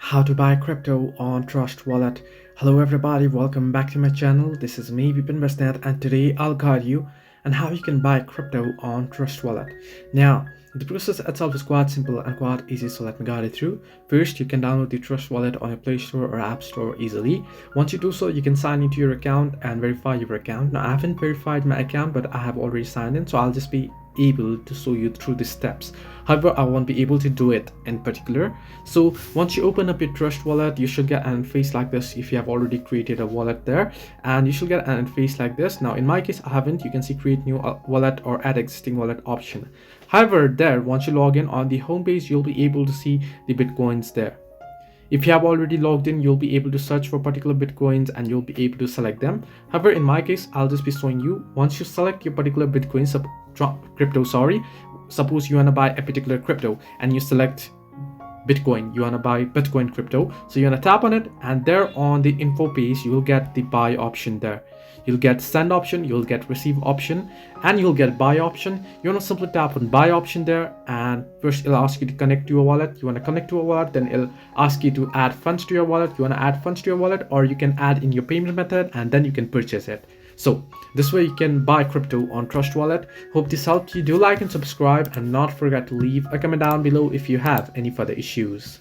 How to buy crypto on Trust Wallet. Hello everybody, welcome back to my channel. This is me Vipin Basnet, and today I'll guide you on how you can buy crypto on Trust Wallet. Now the process itself is quite simple and quite easy, so let me guide it through. First, you can download the Trust Wallet on your Play Store or App Store easily. Once you do so, you can sign into your account and verify your account. Now I haven't verified my account, but I have already signed in, so I'll just be able to show you through the steps. However, I won't be able to do it in particular. So once you open up your Trust Wallet, you should get an interface like this if you have already created a wallet there, and you should get an interface like this. Now in my case, I haven't. You can see create new wallet or add existing wallet option. However, there once you log in on the home page, you'll be able to see the bitcoins there. If you have already logged in, you'll be able to search for particular bitcoins and you'll be able to select them. However, in my case, I'll just be showing you once you select your particular bitcoin crypto, suppose you want to buy a particular crypto and you select Bitcoin, you want to buy Bitcoin crypto, so you want to tap on it, and there on the info page you will get the buy option there. You'll get send option, you'll get receive option, and you'll get buy option. You want to simply tap on buy option there, and first it'll ask you to connect to your wallet. You want to connect to a wallet, then it'll ask you to add funds to your wallet. You want to add funds to your wallet, or you can add in your payment method and then you can purchase it. So this way you can buy crypto on Trust Wallet. Hope this helped you. Do like and subscribe, and not forget to leave a comment down below if you have any further issues.